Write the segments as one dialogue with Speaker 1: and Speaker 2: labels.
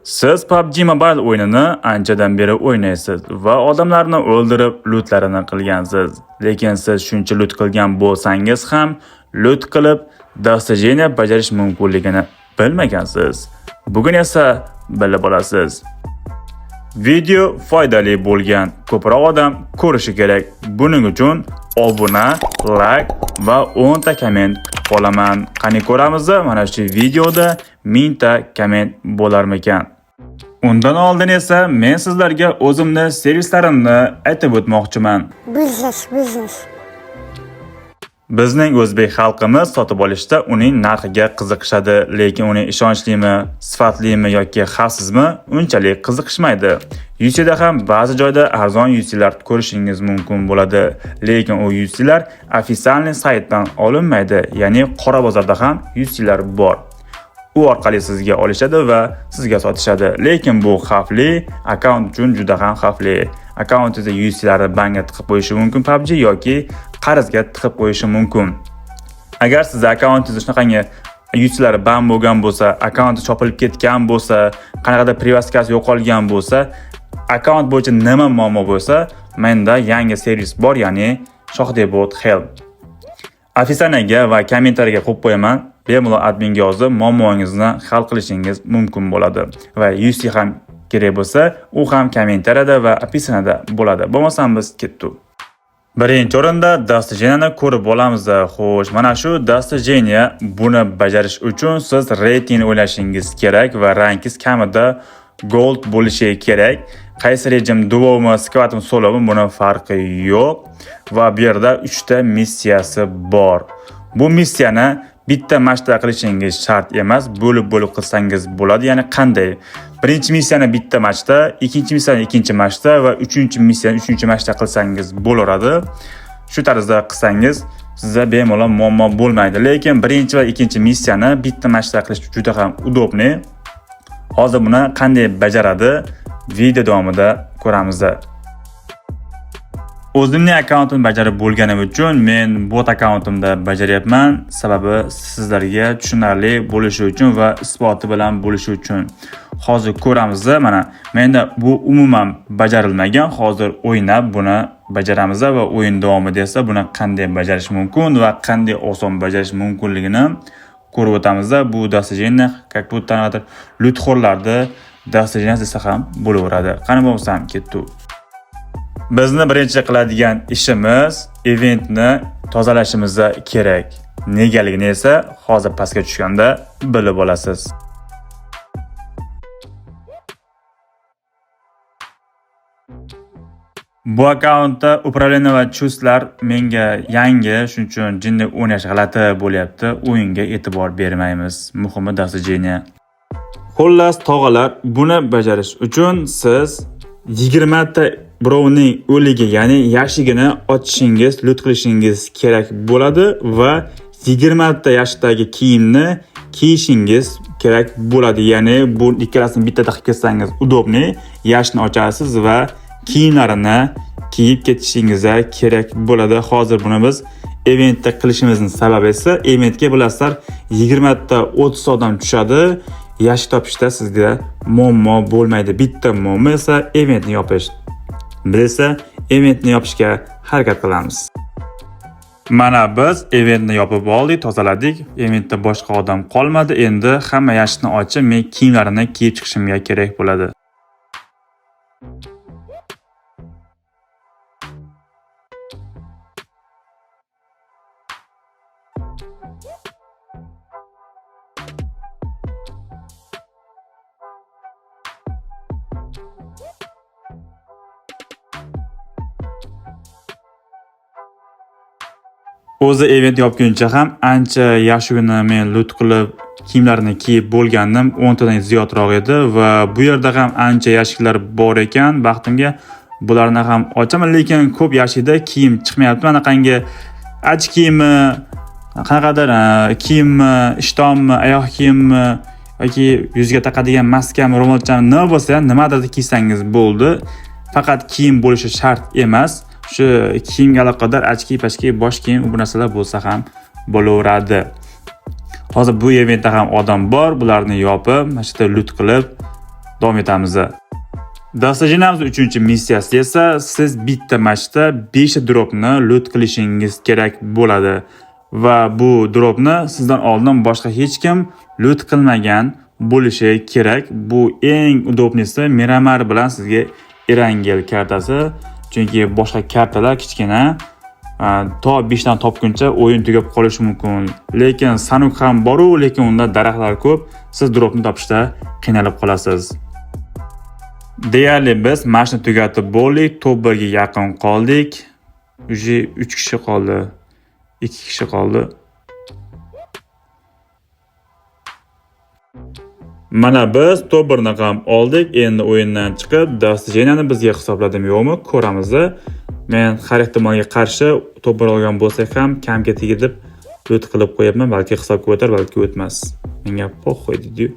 Speaker 1: Siz PUBG Mobile o'yinini anchadan beri o'ynaysiz va odamlarni o'ldirib, lootlarini qilgansiz. Lekin siz shuncha loot qilgan bo'lsangiz ham, loot qilib, dostojeniya bajarish mumkinligini bilmagansiz. Bugun esa bilib olasiz. Video foydali bo'lgan, ko'proq odam ko'rishi kerak. Buning uchun obuna, like va 10 ta komment kutib qolaman. Qani ko'ramiz, mana shu videoda 1000 ta komment bo'larmikan. Undan oldin esa men sizlarga o'zimni servislarimni aytib o'tmoqchiman.
Speaker 2: Biznes.
Speaker 1: Bizning o'zbek xalqimiz sotib olishda uning narxiga qiziqishadi, lekin uning ishonchlimi, sifatlimi yoki xavfsizmi unchalik qiziqishmaydi. UC'da ham ba'zi joyda arzon UC'lar ko'rishingiz mumkin bo'ladi, lekin u UC'lar ofitsialniy saytdan olinmaydi, ya'ni qora bozorda ham UC'lar bor. U orqali sizga olishadi va sizga sotishadi. Lekin bu xavfli, akkaunt uchun juda ham xavfli. Akkauntingizda UC'larni bankga tiqib qo'yishi mumkin PUBG yoki qarzga tiqib qo'yishi mumkin. Agar siz akkauntingizda shunaqangi UC'lar ban bo'lgan bo'lsa, akkaunt chopilib ketgan bo'lsa, qanaqadir privatkasi yo'qolgan bo'lsa, akkaunt bo'yicha nima muammo bo'lsa, menda yangi servis bor, ya'ni Shohdebot Help. Ofitsialniga va kommentariyaga qo'yib qo'yaman. Bemalol adminga yozib, muammongizni hal qilishingiz mumkin bo'ladi. Va UC ham kerak bo'lsa, u ham kommentariyada va opisaniyada bo'ladi. Bo'lmasam biz ketdik. Birinchi o'rinda dostojeniyani ko'rib olamiz. Xo'sh, mana shu dostojeniya, buni bajarish uchun siz reyting o'ylashingiz kerak va rangingiz kamida gold bo'lishi kerak. Qaysi rejim, duomi, skvatmi, solomi buni farqi yo'q va bu yerda 3 ta missiyasi bor. Bu missiyani bitta matchda qilishingiz shart emas, bo'lib qilsangiz bo'ladi. Ya'ni qanday? Birinchi missiyani bitta matchda, ikkinchi missiyani ikkinchi matchda va uchinchi missiyani uchinchi matchda qilsangiz bo'laveradi. Shu tarzda qilsangiz sizga bemalol muammo bo'lmaydi. Lekin birinchi va ikkinchi missiyani bitta matchda qilish juda ham udobni. Hozir buni qanday bajaradi video davomida ko'ramiz. O'zimning akkauntimni bajarib bo'lganim uchun men bot akkauntimda bajaryapman. Sababi sizlarga tushunarli bo'lishi uchun va isboti bilan bo'lishi uchun. Hozir ko'ramiz. Mana menda bu umuman bajarilmagan. Hozir o'ynab buni bajaramiz va o'yin davomida esa buni qanday bajarish mumkin va qanday oson bajarish mumkinligini ko'rib o'tamiz. Bu dostojeniya, как будто lootxo'rlarda dostojeniya desa ham bo'laveradi. Qani bo'lsam ketdik. Bizni birinchi qiladigan ishimiz eventni tozalashimiz kerak. Negaligini esa hozir pastga tushganda bilib olasiz. Bu akkauntda upravleniya va chustlar menga yangi, shuning uchun jinni o'ynash g'alati bo'lyapti. O'yinga e'tibor bermaymiz. Muhimi dostojeniya. Xullas, tog'alar, buni bajarish uchun siz 20 ta birovning o'ligi, ya'ni yashigini ochishingiz, loot qilishingiz kerak bo'ladi va 20 ta yashikdagi kiyimni kiyishingiz kerak bo'ladi. Ya'ni bu ikkalasini bittada qilib ketsangiz udobni, yashni ochasiz va kiyimlarini kiyib ketishingiz kerak bo'ladi. Hozir buni biz eventda qilishimizning sababi esa eventga bilasizlar 20 ta 30 odam tushadi. Yashik topishda sizga muammo bo'lmaydi. Bitta muammo esa eventni yopish. Biz esa eventni yopishga harakat qilamiz. Mana biz eventni yopib oldik, tozaladik. Eventda boshqa odam qolmadi. Endi hamma yashikni ochib, men kiyimlarini kiyib chiqishimga kerak bo'ladi. O'zi event yopguncha ham ancha yashigini men loot qilib, kiyimlarini kiyib bo'lgandim. 10 tadan ziyodroq edi va bu yerda ham ancha yashiklar bor ekan. Baxtimga bularni ham ochaman, lekin ko'p yashikda kiyim chiqmayapti. Mana qangi ach kiyimi, qanaqadir kiyimmi, ishtonmi, oyoq kiyimmi yoki yuzga taqadigan maskami, ro'molchami nima bo'lsa ham nimadir kiysangiz bo'ldi. Faqat kiyim bo'lishi shart emas. Shu kiyimga aloqador ochki, pashki, bosh kiyim bu narsalar bo'lsa ham bo'laveradi. Hozir bu eventda ham odam bor, bularni yopib, mana shu yerda loot qilib davom etamiz. Dastajenamiz 3-missiyasi esa siz bitta matchda 5 dropni loot qilishingiz kerak bo'ladi va bu dropni sizdan oldin boshqa hech kim loot qilmagan bo'lishi kerak. Bu eng udobnisi Miramar bilan sizga Erangel kartasi, chunki boshqa kartalar kichkina to 5 dan topguncha o'yin tugab qolishi mumkin. Lekin Sanuk ham bor-u, lekin unda daraxtlar ko'p, siz dropni topishda qiynalib qolasiz. Deyarli biz mashina tugatib bo'ldik, top 1 ga yaqin qoldik. Uje 3 kishi qoldi. 2 kishi qoldi. Mana biz top 1 ni ham oldik. Endi o'yindan chiqib, dastajeniyani bizga hisobladim yo'qmi, ko'ramiz. Men har ehtimolga qarshi top 1 olgan bo'lsak ham kamga tegib loot qilib qo'yapman, balki hisobga o'tar, balki o'tmas. Menga po'xoy dedi-yu.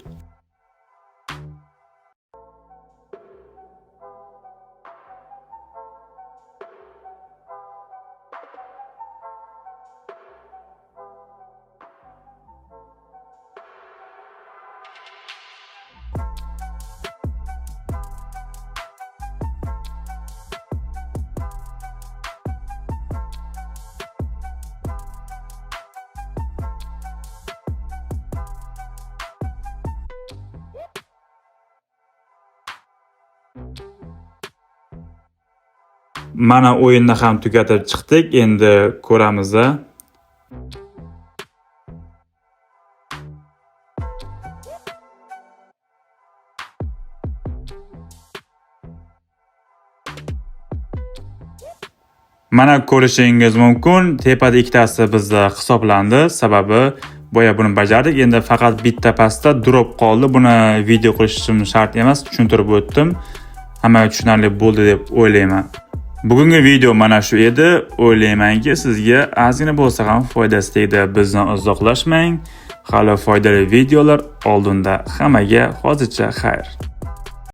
Speaker 1: Mana o'yinni ham tugatib chiqdik. Endi ko'ramiz. Mana ko'rishingiz mumkin, tepada ikkitasi bizda hisoblandi. Sababi boya buni bajardik. Endi faqat bitta pastda drop qoldi. Buni video qilishim shart emas, tushuntirib o'tdim. Hammaga tushunarli bo'ldi deb o'ylayman. Bugungi video mana shu edi. O'ylaymanki, sizga ozgina bo'lsa ham foydasi tegdi. Bizdan uzoqlashmang. Hali foydali videolar oldinda. Hammaga hozircha xayr.